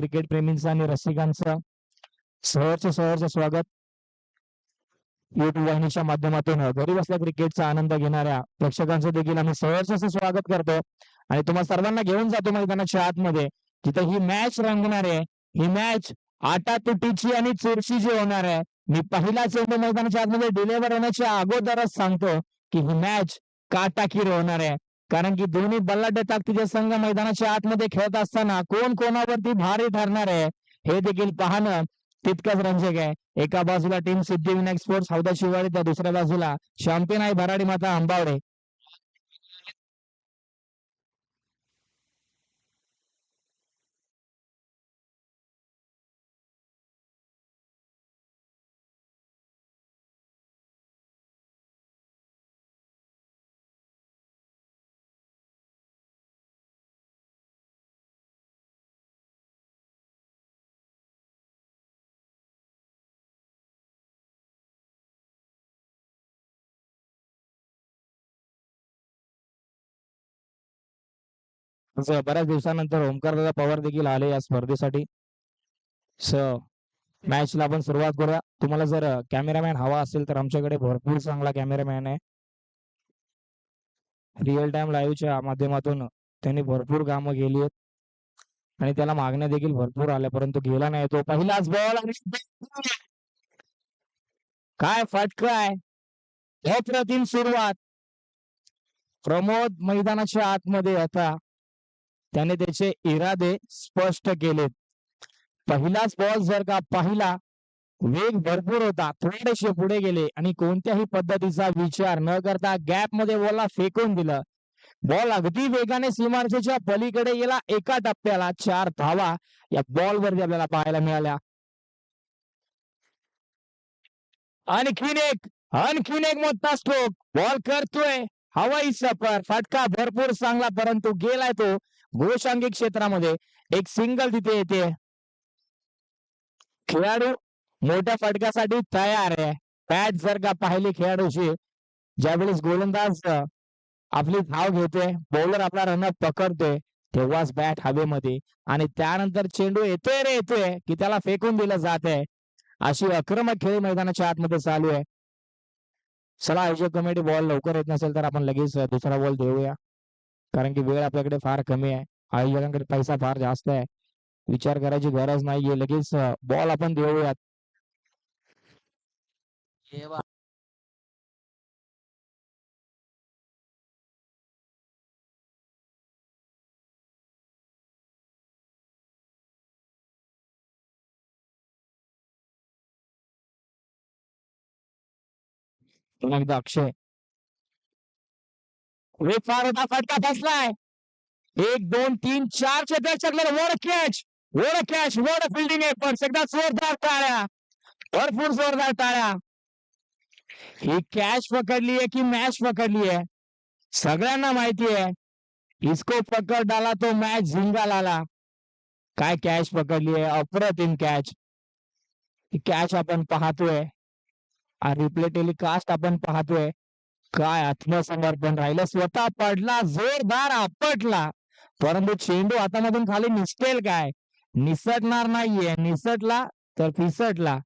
Cricket प्रेमींचं आणि रसिकांचं सहर्ष स्वागत. युट्यूब वाहिनीच्या माध्यमातून घरी बसल्या क्रिकेटचा आनंद घेणाऱ्या प्रेक्षकांचं देखील आम्ही सहर्ष स्वागत करतो आणि तुम्हा सर्वांना घेऊन जातो मैदानाच्या आतमध्ये, जिथे ही मॅच रंगणार आहे. ही मॅच आटातुटीची आणि चुरशीची होणार आहे. मी पहिला चेंडू मैदानाच्या आतमध्ये डिलिव्हर होण्याच्या अगोदरच सांगतो की ही मॅच काटाकीर होणार आहे, कारण की दोन्ही बलाढ्य ताकदीचे संघ मैदानाच्या आतमध्ये खेळत असताना कोण कोणावरती भारी ठरणार आहे हे देखील पाहणं तितकंच रंजक आहे. एका बाजूला टीम सिद्धिविनायक स्पोर्ट्स हौदा शिवारी, तर दुसऱ्या बाजूला चॅम्पियन आहे भराडी माता आंबावडे. बऱ्याच दिवसानंतर ओमकार दादा पवार देखील आले या स्पर्धेसाठी. स मॅचला आपण सुरुवात करूया. तुम्हाला जर कॅमेरामॅन हवा असेल तर आमच्याकडे भरपूर चांगला कॅमेरामॅन आहे. रिअल टाइम लाईव्हच्या माध्यमातून त्यांनी भरपूर कामं केली आहेत आणि त्याला मागण्या देखील भरपूर आल्या, परंतु गेला नाही तो. पहिलाच बॉल आणि काय फटका आहे. अप्रतिम सुरुवात. प्रमोद मैदानाच्या आतमध्ये आता त्याने त्याचे इरादे स्पष्ट केलेत. पहिलाच बॉल जर का पाहिला, वेग भरपूर होता, थोडेसे पुढे गेले आणि कोणत्याही पद्धतीचा विचार न करता गॅप मध्ये बॉलला फेकून दिलं. बॉल अगदी वेगाने सीमारेषेच्या पलीकडे गेला. एका टप्प्याला 4 धावा या बॉल वरती आपल्याला पाहायला मिळाल्या. आणखीन एक मोठा स्ट्रोक. बॉल करतोय हवाई सफर. फटका भरपूर चांगला, परंतु गेलाय तो गोशांगी क्षेत्रामध्ये. एक सिंगल तिथे येते. खेळाडू मोठ्या फटक्यासाठी तयार आहे. बॅट जर का पाहिली खेळाडूची, ज्यावेळेस गोलंदाज आपली धाव घेतोय, बॉलर आपला रनअप पकडतोय, तेव्हाच बॅट हवेमध्ये आणि त्यानंतर चेंडू येतोय की त्याला फेकून दिलं जात आहे. अशी आक्रमक खेळ मैदानाच्या आतमध्ये चालू आहे. चला, आयोजक कमिटी बॉल लवकर येत नसेल तर आपण लगेच दुसरा बॉल देऊया, कारण की वेळ आपल्याकडे फार कमी आहे. आयोजकांकडे पैसा फार जास्त आहे. विचार करायची गरज नाहीये, लगेच बॉल आपण देऊयात. एकदा अक्षय, वेग फार होता, फटका बसलाय. 1 2 3 4 क्षेत्ररक्षक. What catch, what fielding efforts. एकदा जोरदार टाळ्या, भरपूर जोरदार टाळ्या. ही कॅच पकडली आहे की मॅच पकडली आहे सगळ्यांना माहिती आहे. इसको पकड डाला तो मॅच झिंगा लाला. काय कॅच पकडली आहे, अप्रतिम कॅच. ही कॅच आपण पाहतोय, रिप्ले टेलिकास्ट आपण पाहतोय. काय आत्मसमर्पण राहिलं. स्वतः पडला, जोरदार आपटला, परंतु चेंडू हातामधून खाली निसटेल काय? निसटणार नाहीये. निसटला तर फिसटला.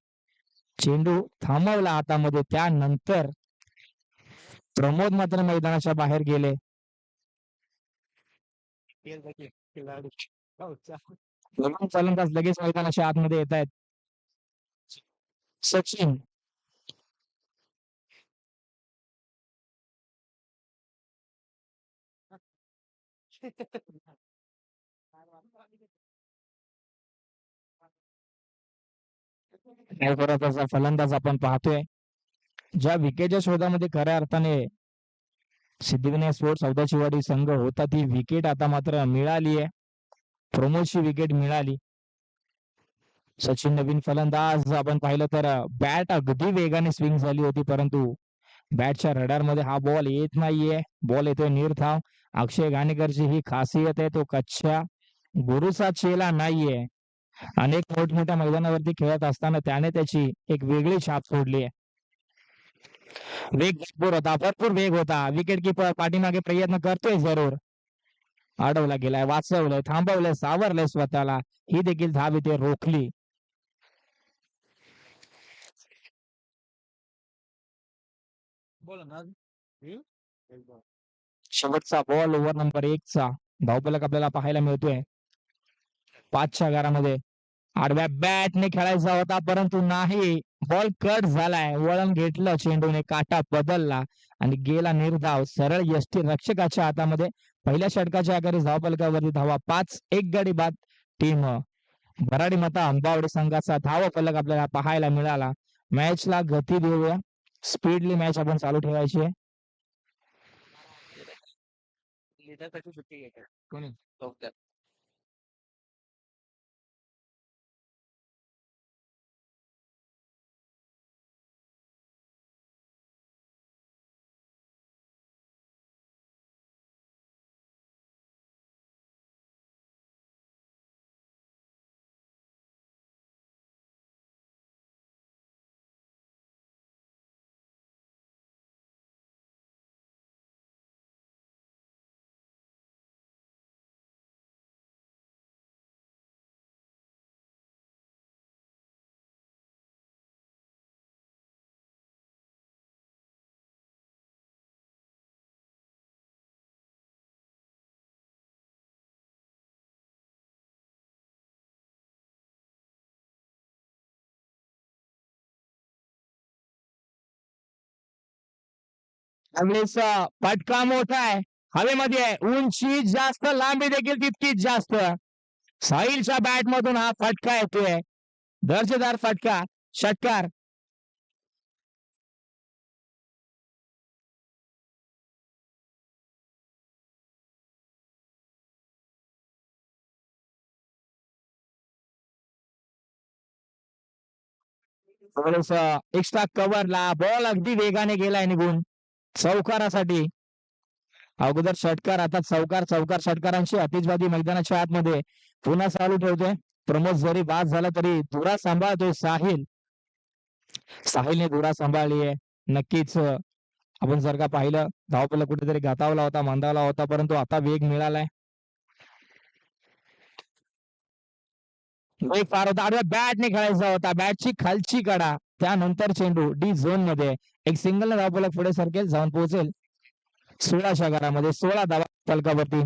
चेंडू थांबवला हातामध्ये. त्यानंतर प्रमोद मात्र मैदानाच्या बाहेर गेले. फलंदाज लगेच मैदानाच्या आतमध्ये येत आहेत. सचिन, फलंदाज आपण पाहतोय. ज्या विकेटच्या शोधामध्ये खऱ्या अर्थाने सिद्धिविनायक स्पोर्ट्स हौदा शिवाडी संघ होता, ती विकेट आता मात्र मिळाली आहे. प्रमोदची विकेट मिळाली. सचिन नवीन फलंदाज. आपण पाहिलं तर बॅट अगदी वेगाने स्विंग झाली होती, परंतु बॅटच्या रडार मध्ये हा बॉल येत नाहीये. बॉल येतोय निर्धाव. अक्षय घाणेकरची ही खासियत आहे, तो कच्च्या गुरुचा चेला नाहीये. अनेक मोठमोठ्या मैदानावरती खेळत असताना त्याने त्याची एक वेगळी छाप सोडली आहे. वेग भरपूर होता, भरपूर वेग होता. विकेट किपर पाठीमागे प्रयत्न करतोय जरूर. अडवला गेलाय, वाचवलंय, थांबवलंय, सावरलंय स्वतःला. ही देखील धाव इथे रोखली. शेवटचा बॉल ओव्हर नंबर 1 चा धावफलक आपल्याला पाहायला मिळतोय 5च्या घरामध्ये. आडव्या बॅटने खेळायचा होता परंतु नाही. बॉल कट झालाय. वळण घेतलं चेंडूने, काटा बदलला आणि गेला निर्धाव सरळ यष्टी रक्षकाच्या हातामध्ये. पहिल्या षटकाच्या अखेरीस धावफलकावरती धावा 5, एक गडी बाद. टीम भराडी माता अंबावडे संघाचा धावफलक आपल्याला पाहायला मिळाला. मॅचला गती देऊया. स्पीडली मॅच आपण चालू ठेवायची आहे. कोणी त्यावेळेस फटका मोठा आहे. हवेमध्ये आहे. उंची जास्त, लांबी देखील तितकीच जास्त. साहिलच्या बॅट मधून हा फटका येतोय. दर्जेदार फटका, षटकार. एक्स्ट्रा कव्हरला बॉल अगदी वेगाने गेलाय निघून चौकारासाठी. अगोदर षटकार, आता चौकार. चौकार षटकारांची आतिषबाजी मैदानाच्या आतमध्ये पुन्हा चालू ठेवतोय. प्रमोद जरी बाद झाला तरी धुरा सांभाळतोय साहिल. साहिलने धुरा सांभाळली आहे. नक्कीच आपण जर का पाहिलं धावफलक कुठेतरी घातावला होता, मंदावला होता, परंतु आता वेग मिळालाय. वेग फार होता. आडव्या बॅटने खेळायचा होता. बॅटची खालची कडा, त्यानंतर चेंडू डी झोन मध्ये. एक सिंगल धावफलक पुढे सरकेल, जाऊन पोहोचेल 16च्या घरामध्ये. 16 धावा फलकावरती.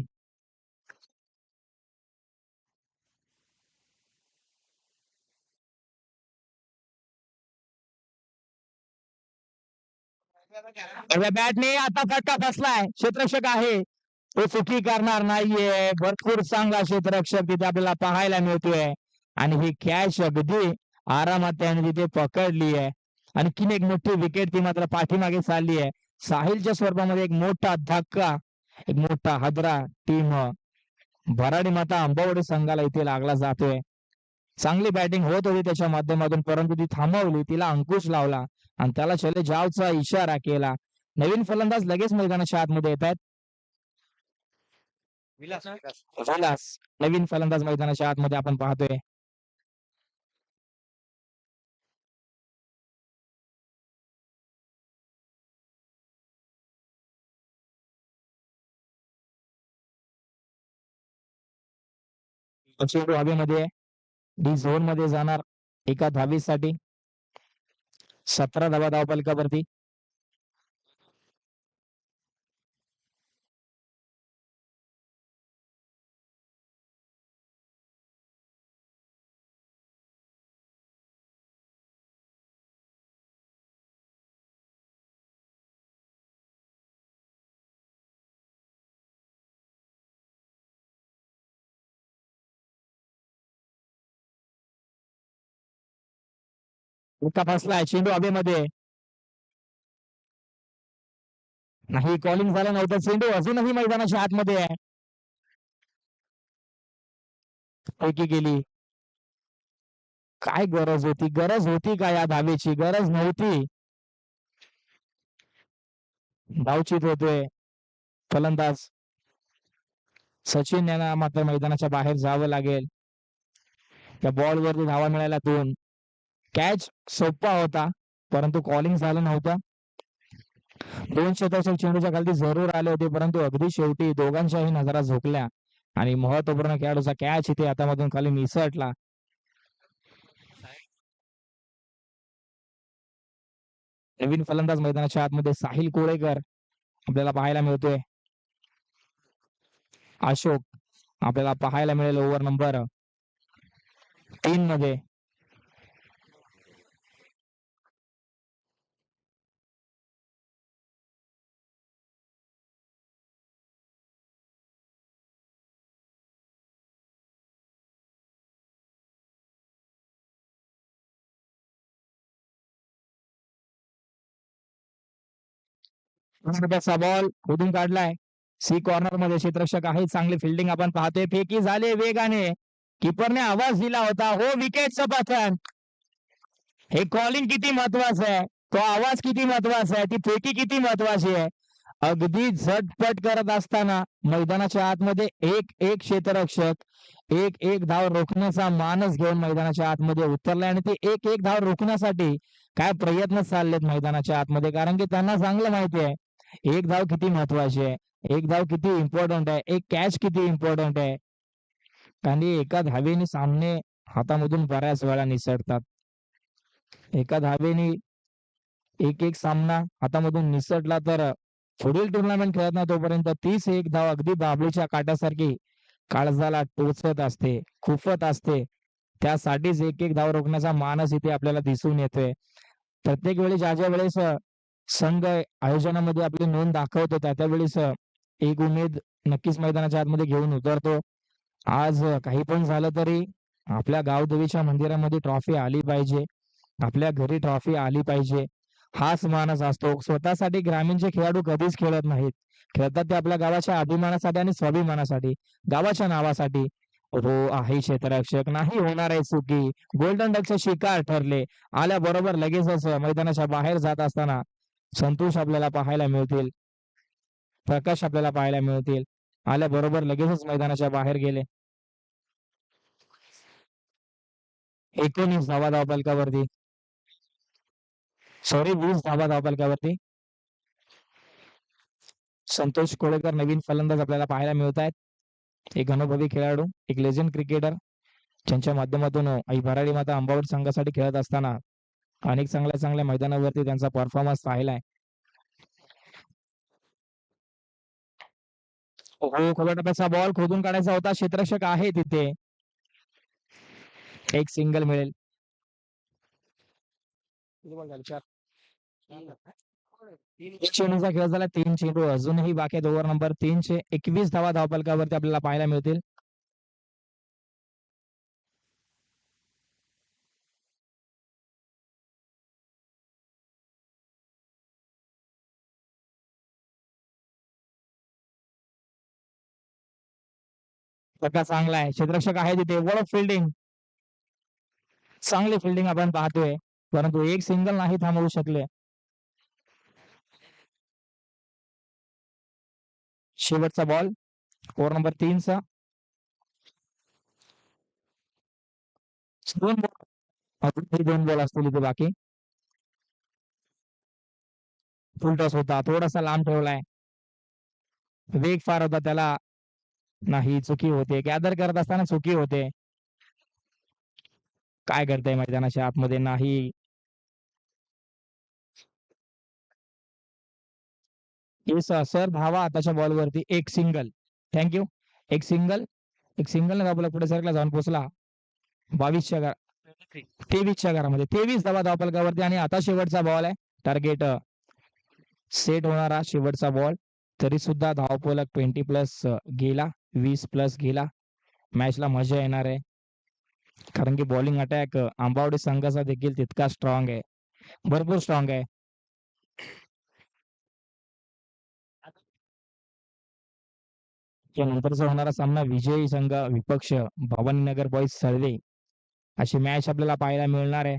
बॅटने आता फटका फसलाय. क्षेत्ररक्षक आहे तो चुकी करणार नाहीये. भरपूर चांगला क्षेत्ररक्षक तिथे आपल्याला पाहायला मिळतोय आणि ही कॅच अगदी आरामात त्याने तिथे पकडली आहे. आणखीन एक मोठी विकेट ती मात्र पाठीमागे चालली आहे. साहिलच्या स्वरूपामध्ये एक मोठा धक्का, एक मोठा हादरा टीम भराडी माता अंबावडे संघाला इथे लागला जातोय. चांगली बॅटिंग होत होती त्याच्या माध्यमातून, परंतु ती थांबवली, तिला अंकुश लावला आणि त्याला चले जावचा इशारा केला. नवीन फलंदाज लगेच मैदानाच्या आतमध्ये येत आहेत. विलास नवीन फलंदाज मैदानाच्या आतमध्ये आपण पाहतोय. चेंडू हवेमध्ये डी झोन मध्ये जाणार एका धावीसाठी. 17 धावा धावफलकावरती. फटका फसलाय. चेंडू हवेमध्ये नाही. कॉलिंग झालं नव्हतं. चेंडू अजूनही मैदानाच्या आतमध्ये आहे. पैकी गेली. काय गरज होती? गरज होती का या धावेची? गरज नव्हती. धावचीत होतोय फलंदाज सचिन यांना मात्र मैदानाच्या बाहेर जावं लागेल. त्या बॉल वरती धावा मिळाल्या 2. कॅच सोपा होता परंतु कॉलिंग झालं नव्हतं. दोन शतक चेंडूच्या खाली जरूर आले होते, परंतु अगदी शेवटी दोघांच्याही नजरा झोकल्या आणि महत्वपूर्ण खेळाडूचा कॅच इथे हातामधून खाली निसटला. नवीन फलंदाज मैदानाच्या आतमध्ये साहिल कोळेकर आपल्याला पाहायला मिळतोय. अशोक आपल्याला पाहायला मिळेल ओव्हर नंबर 3 मध्ये. रुपयाचा बॉल खोदून काढलाय सी कॉर्नर मध्ये. क्षेत्ररक्षक आहे, चांगली फिल्डिंग आपण पाहतोय. फेकी झाले वेगाने, किपरने आवाज दिला होता हो विकेटचं पतन. हे कॉलिंग किती महत्वाचं आहे, तो आवाज किती महत्वाचा आहे, ती फेकी किती महत्वाची आहे. अगदी झटपट करत असताना मैदानाच्या आतमध्ये एक एक क्षेत्ररक्षक एक एक धाव रोखण्याचा मानस घेऊन मैदानाच्या आतमध्ये उतरले आणि ते एक एक धाव रोखण्यासाठी काय प्रयत्न चाललेत मैदानाच्या आतमध्ये, कारण की त्यांना चांगलं माहिती आहे एक धाव किती महत्वाची आहे, एक धाव किती इम्पॉर्टंट आहे, एक कॅच किती इम्पॉर्टंट आहे. आणि एका धावेने सामने हातामधून बऱ्याच वेळा निसटतात. एका धावेने एक एक सामना हातामधून निसटला तर पुढील टुर्नामेंट खेळत नाही तोपर्यंत 30 धाव अगदी बाबळीच्या काट्यासारखी काळजाला टोचत असते, खुपत असते. त्यासाठीच एक एक धाव रोखण्याचा मानस इथे आपल्याला दिसून येतोय. प्रत्येक वेळी ज्या ज्या वेळेस संघ आयोजनामध्ये आपली नोंद दाखवतो त्या त्यावेळेस एक उमेद नक्कीच मैदानाच्या आतमध्ये घेऊन उतरतो. आज काही पण झालं तरी आपल्या गावदेवीच्या मंदिरामध्ये ट्रॉफी आली पाहिजे, आपल्या घरी ट्रॉफी आली पाहिजे, हाच मानस असतो. स्वतःसाठी ग्रामीणचे खेळाडू कधीच खेळत नाहीत, खेळतात ते आपल्या गावाच्या अभिमानासाठी आणि स्वाभिमानासाठी, गावाच्या नावासाठी. हो आहे क्षेत्ररक्षक, नाही होणार आहे चुकी, गोल्डन डकचे शिकार ठरले. आल्याबरोबर लगेचच मैदानाच्या बाहेर जात असताना संतोष आपल्याला पाहायला मिळतील, प्रकाश आपल्याला पाहायला मिळतील. आल्याबरोबर लगेचच मैदानाच्या बाहेर गेले. 19 धावा धावफलकावरती, सॉरी 20 धावा धावफलकावरती. संतोष कोळेकर नवीन फलंदाज आपल्याला पाहायला मिळत आहेत. एक अनुभवी खेळाडू, एक लेजंड क्रिकेटर, ज्यांच्या माध्यमातून आई भराडी माता अंबावड संघासाठी खेळत असताना अनेक चांगल्या चांगल्या मैदानावरती त्यांचा परफॉर्मन्स पाहिलाय. हो, खबरदारीचा बॉल खोदून काढायचा होता, क्षेत्ररक्षक आहे तिथे. एक सिंगल मिळेल. एक चेंडूचा खेळ झाला, 3 चेंडू अजूनही बाकी आहेत. ओव्हर नंबर 3 चे 21 धावा धावफलकावरती आपल्याला पाहायला मिळतील. फटका चांगला आहे, क्षेत्ररक्षक आहे तिथे. वॉल ऑफ फिल्डिंग, चांगली फिल्डिंग आपण पाहतोय, परंतु एक सिंगल नाही थांबवू शकले. शेवटचा बॉल ओव्हर नंबर 3 चा. 2 बॉल, अजूनही 2 बॉल असतील इथे बाकी. फुल टॉस होता, थोडासा लांब ठेवलाय, वेग फार होता त्याला. नाही, चुकी होते, गॅदर करत असताना चुकी होते. काय करताय मैदानाच्या आतमध्ये, नाही. सर धावा आताच्या बॉलवरती, एक सिंगल. Thank you. एक सिंगल, एक सिंगल ने आपला पुढे सर्कला जाऊन पोहोचला. 22च्या 23च्या घरामध्ये 23 धावा धावफलकावरती आणि आता शेवटचा बॉल आहे. टार्गेट सेट होणारा शेवटचा बॉल, तरी सुद्धा धावफलक 20 प्लस गेला, 20 प्लस गेला. मॅचला मजा येणार आहे, कारण की बॉलिंग अटॅक आंबावडे संघाचा देखील तितका स्ट्रॉंग आहे, भरपूर स्ट्रॉंग आहे. नंतरचा होणारा सामना विजयी संघ विपक्ष भवानीनगर बॉईज सळवे अशी मॅच आपल्याला पाहायला मिळणार आहे.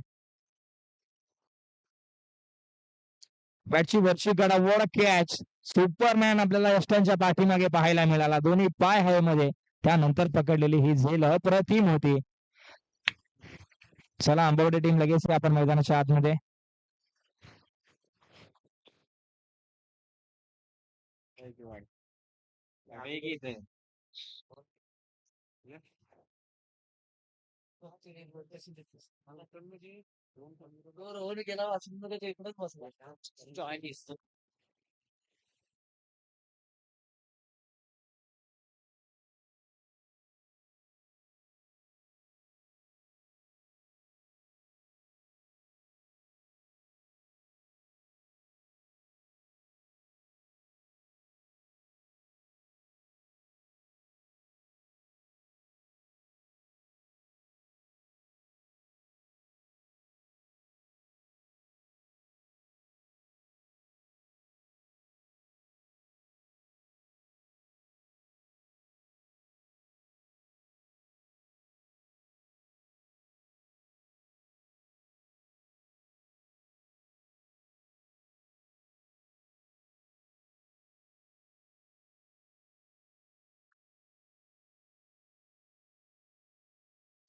बॅटची वरची कडा, वॉट कॅच, सुपरमॅन आपल्याला यष्टांच्या पाठीमागे पाहायला मिळाला. दोन्ही पाय हवेमध्ये, त्यानंतर पकडलेली ही झेल अप्रतिम होती. चला आंबवडे टीम लगेच आपण मैदानाच्या आतमध्ये. रोहन गेला वाचून मध्ये तो इकडेच बसला जॉईन दिसतो.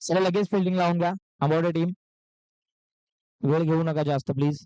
चला लगेच फिल्डिंग लावून घ्या. अबाउट टीम, वेळ घेऊ नका जास्त प्लीज.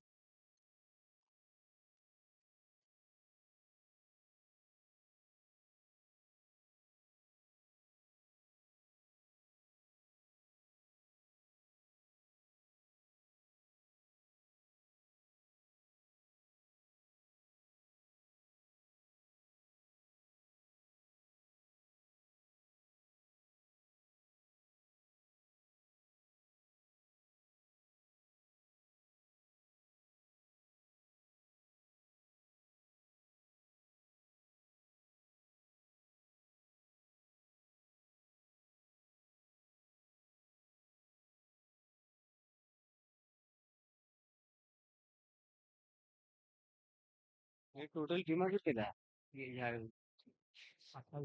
टोटल किंमत किती केला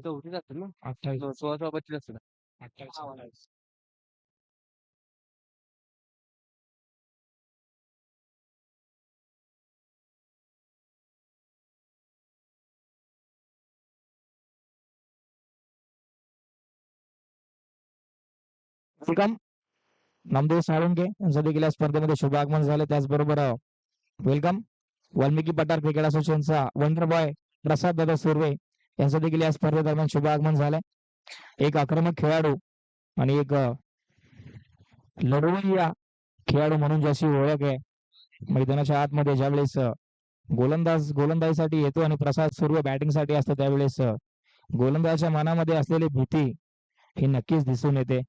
चौथीच असतील ना 28. 16 असतील 28. वेलकम नामदेव साळुंके यांचं देखील या स्पर्धेमध्ये शुभ आगमन झाले. त्याचबरोबर वेलकम वाल्मिकी पठार क्रिकेट असोसिएशनचा वंडर बॉय प्रसाद दादा सुर्वे यांचं देखील या स्पर्धेदरम्यान शुभ आगमन झालंय. एक आक्रमक खेळाडू आणि एक लढवय्या खेळाडू म्हणून ज्याची ओळख आहे मैदानाच्या आतमध्ये ज्यावेळेस गोलंदाजीसाठी येतो आणि प्रसाद सुर्वे बॅटिंगसाठी असतो त्यावेळेस गोलंदाजाच्या मनामध्ये असलेली भीती ही नक्कीच दिसून येते.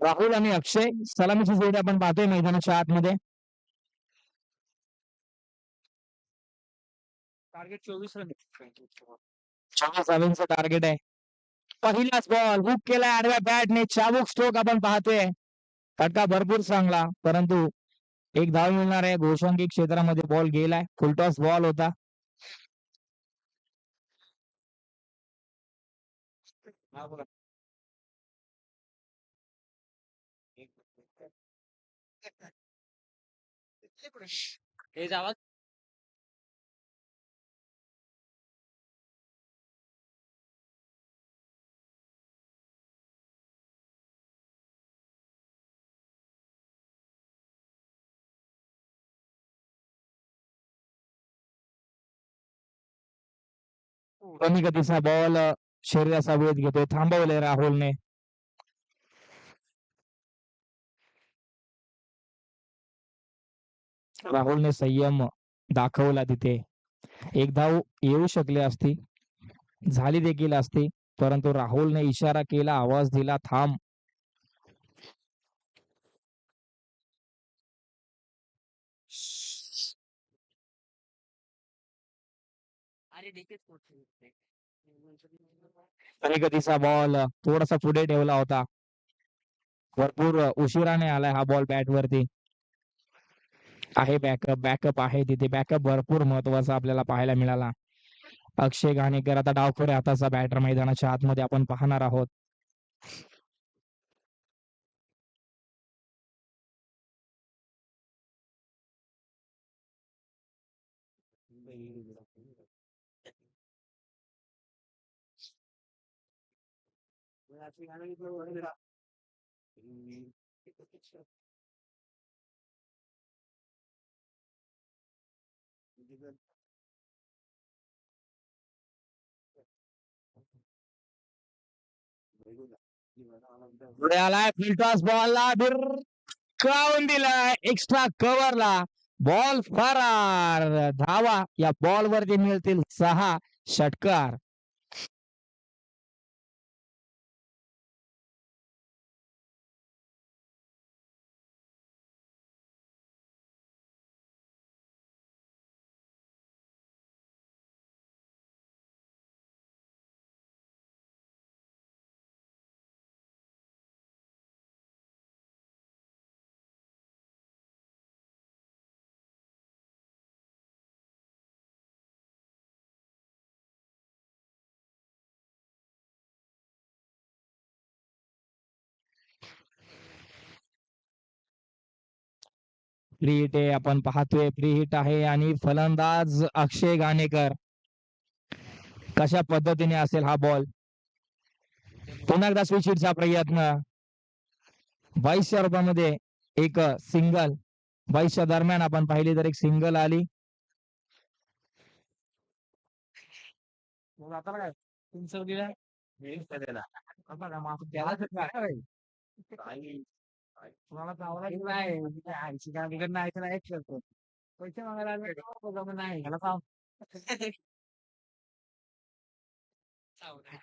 राहुल आणि अक्षय सलामीची जोडी आपण पाहतोय मैदानाच्या आतमध्ये. टार्गेट 24 रन 24 रनचं टार्गेट आहे. पहिलाच बॉल हुक केला आडव्या बॅटने, चाबूक स्ट्रोक आपण पाहतोय. फटका भरपूर चांगला, परंतु एक धाव मिळणार आहे. घोषांकी क्षेत्रामध्ये बॉल गेलाय. फुलटॉस बॉल होता. हे जावा कमी गतीचा बॉल शरीराचा वेध घेतोय. थांबवले राहुलने. राहुलने संयम दाखवला तिथे. एक धाव येऊ शकली असती, झाली देखील असती, परंतु राहुलने इशारा केला, आवाज दिला, थांब. कमी गतीचा बॉल थोडासा पुढे ठेवला होता. भरपूर उशिराने आलाय हा बॉल बॅट वरती. आहे बॅकअप आहे तिथे. बॅकअप भरपूर महत्वाचा आपल्याला पाहायला मिळाला. अक्षय घाणेकर आता डावखोऱ्या हाताचा बॅटर मैदानाच्या आतमध्ये आपण पाहणार आहोत. पुढे आलाय फिल्टॉस बॉलला काऊन दिलाय एक्स्ट्रा कव्हरला बॉल फरार धावा या बॉल वरती मिळतील 6 षटकार. फ्री हिट आहे आपण पाहतोय फ्री हिट आहे आणि फलंदाज अक्षय घाणेकर. कशा पद्धतीने असेल हा बॉल. पुन्हा एकदा स्विच हिटचा प्रयत्न. 2200 रुपयामध्ये एक सिंगल. 2200 दरम्यान आपण पाहिली तर एक सिंगल आली.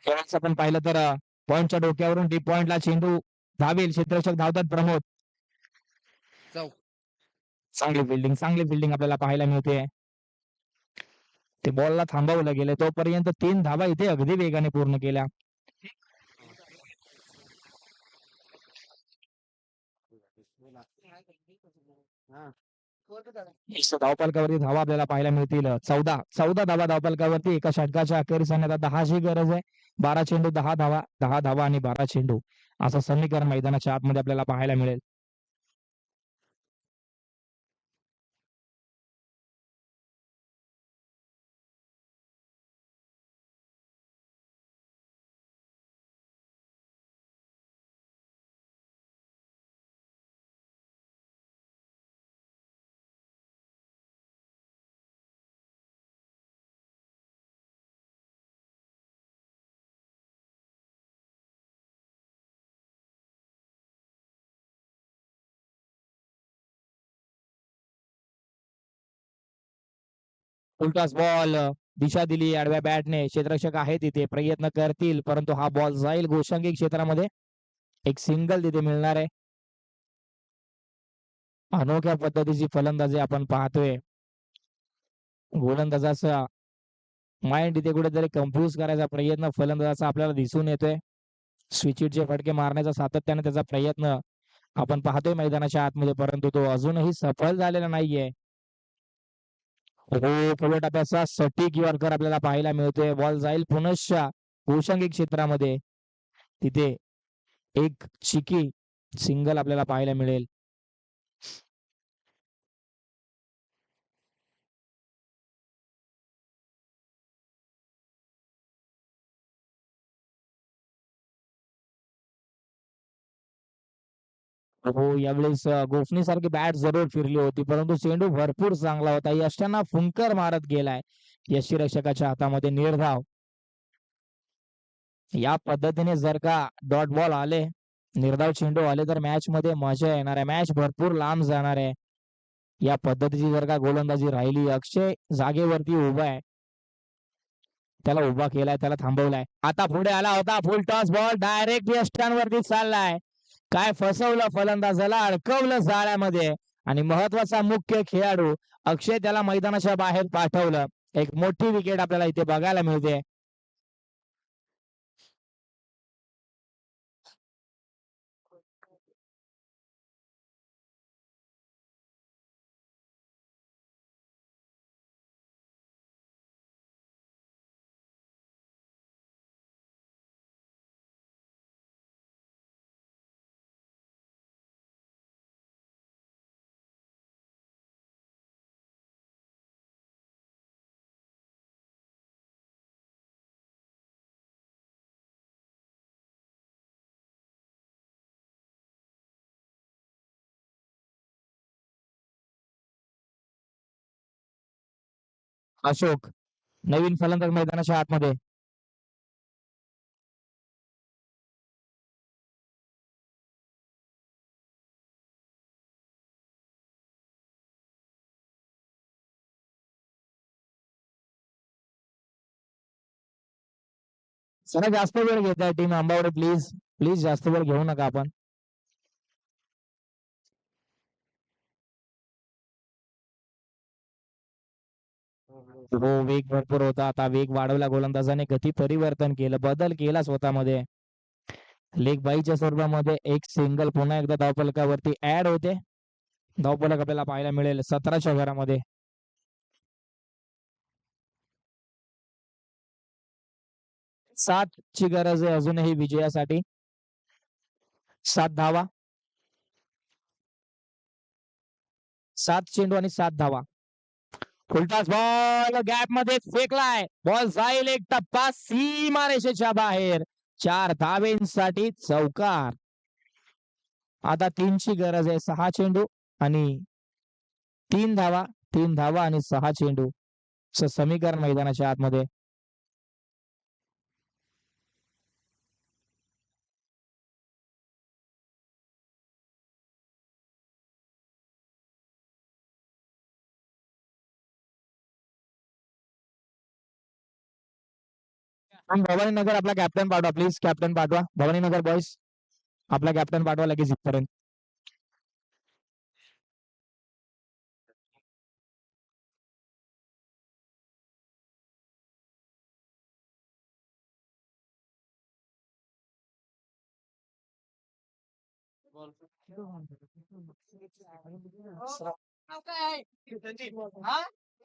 खेळाचं आपण पाहिलं तर पॉइंटच्या डोक्यावरून डीप पॉइंटला चेंडू धावेल. क्षेत्ररक्षक धावतात प्रमोद. चांगली फिल्डिंग आपल्याला पाहायला मिळते. ते बॉलला थांबवलं गेलं तोपर्यंत 3 धावा इथे अगदी वेगाने पूर्ण केल्या. धावफलकावरती धावा आपल्याला पाहायला मिळतील 14 धावा धावफलकावरती. एका षटकाच्या अखेरीस आता 10ची गरज आहे. 12 चेंडू 10 धावा, 10 धावा आणि 12 चेंडू असं समीकरण मैदानाच्या आतमध्ये आपल्याला पाहायला मिळेल. उलटाच बॉल दिशा दिली आडव्या बॅटने. क्षेत्ररक्षक आहे तिथे प्रयत्न करतील परंतु हा बॉल जाईल गोशांगी क्षेत्रामध्ये. एक सिंगल तिथे मिळणार आहे. अनोख्या पद्धतीची फलंदाजी आपण पाहतोय. गोलंदाजाचा माइंड इथे कुठेतरी कन्फ्युज करायचा प्रयत्न फलंदाजाचा आपल्याला दिसून येतोय. स्विचिटचे फटके मारण्याचा सातत्याने त्याचा प्रयत्न आपण पाहतोय मैदानाच्या आतमध्ये परंतु तो अजूनही सफल झालेला नाहीये. पहिल्या टप्प्याचा सटीक यॉर्कर आपल्याला पाहायला मिळतोय. बॉल जाईल पुनश्च गोशांगी क्षेत्रामध्ये. तिथे एक चिकी सिंगल आपल्याला पाहायला मिळेल. हो यावेळेस गोफणी सारखी बॅट जरूर फिरली होती परंतु चेंडू भरपूर चांगला होता. यष्टांना फुंकर मारत गेलाय. यष्टीरक्षकाच्या हातामध्ये निर्धाव. या पद्धतीने जर का डॉट बॉल आले निर्धाव चेंडू आले तर मॅच मध्ये मजा येणार आहे. मॅच भरपूर लांब जाणार आहे. या पद्धतीची जर का गोलंदाजी राहिली. अक्षय जागेवरती उभा आहे. त्याला उभा केलाय त्याला थांबवलाय. आता पुढे आला होता फुल टॉस बॉल डायरेक्ट यष्टांवरती चाललाय. काय फसवलं फलंदाजाला अडकवलं जाळ्यामध्ये आणि महत्वाचा मुख्य खेळाडू अक्षय त्याला मैदानाच्या बाहेर पाठवलं. एक मोठी विकेट आपल्याला इथे बघायला मिळते. अशोक नवीन फलंदाज मैदानाच्या आतमध्ये. जरा जास्त वेळ घेत आहे टीम आंबावडे. प्लीज प्लीज जास्त वेळ घेऊ नका आपण. हो, वेग भरपूर होता. आता वेग वाढवला गोलंदाजाने. गती परिवर्तन केलं, बदल केला स्वतःमध्ये. लेग बाईच्या स्वरूपामध्ये एक सिंगल पुन्हा एकदा धावफलकावरती ऍड होते. धावफलक आपल्याला पाहायला मिळेल 17च्या घरामध्ये. 7 ची गरज आहे अजूनही विजयासाठी. 7 धावा. 7 चेंडू आणि 7 धावा. फुलटास बॉल गॅप मध्ये फेकलाय. बॉल जाईल एक टप्पा सीमारेषेच्या बाहेर. 4 धावेंसाठी चौकार. आता 3 ची गरज आहे. 6 चेंडू आणि 3 धावा. 3 धावा आणि 6 चेंडू समीकरण मैदानाच्या आतमध्ये. भवानीनगर आपला कॅप्टन पाठवा प्लीज. कॅप्टन पाठवा. भवानीनगर बॉयज आपला कॅप्टन पाठवा लगेच इथपर्यंत.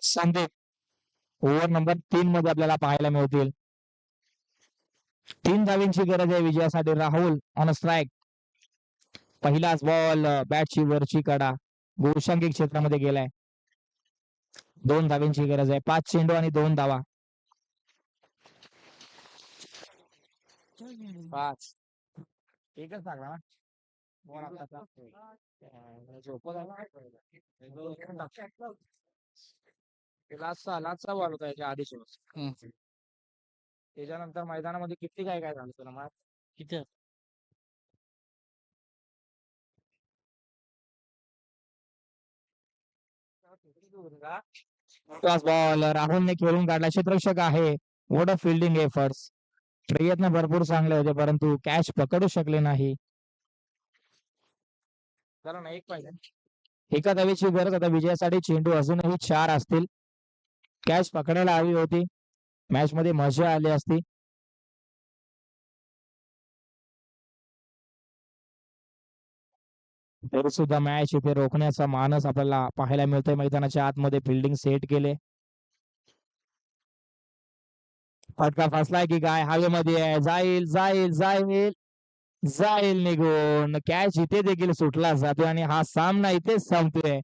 संदीप ओव्हर नंबर 3 मध्ये आपल्याला पाहायला मिळतील. 3 धावेंची गरज आहे विजयासाठी. Rahul on strike. पहिलाच बॉल बॅटची वरची कडा गोशांकिक क्षेत्रामध्ये गेलाय. 2 धावेंची गरज आहे. 5 चेंडू आणि 2 धावा. 5 एकच टाकला ना बॉल आताचा. लास्टचा बॉल होता याच्या आधीच. त्याच्यानंतर मैदानामध्ये किती काय काय झालं तुला माहित? किती बॉल राहुलने खेळून काढला. क्षेत्ररक्षक आहे. What a fielding efforts. प्रयत्न भरपूर चांगले होते परंतु कॅच पकडू शकले नाही. चला ना एक पाहिजे. एका धावेची गरज आता विजयासाठी. चेंडू अजूनही 4 असतील. कॅच पकडायला हवी होती. मॅच मध्ये मजा आली असती. तरी सुद्धा मॅच इथे रोखण्याचा मानस आपल्याला पाहायला मिळतोय. मैदानाच्या आतमध्ये फिल्डिंग सेट केले. फटका फसलाय की काय? हवेमध्ये आहे. जाईल जाईल जाईल जाईल निघून. कॅच इथे देखील सुटला जातोय आणि हा सामना इथेच संपतोय.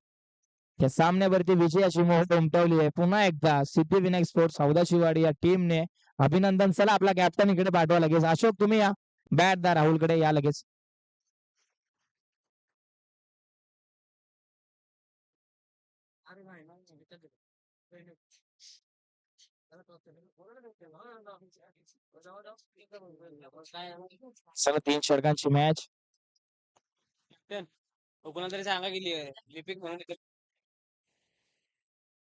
या सामन्यावरती विजयाची मोहर उमटवली आहे. पुन्हा एकदा सिद्धिविनायक स्पोर्ट्स सौदाशिवाडी या टीमने अभिनंदन. चला आपला कॅप्टन इकडे पाठवा लगेच. अशोक तुम्ही या. बॅट राहुलकडे या लगेच. चला 3 षटकांची मॅच. कोणाला तरी सांगा गेली लिपिक म्हणून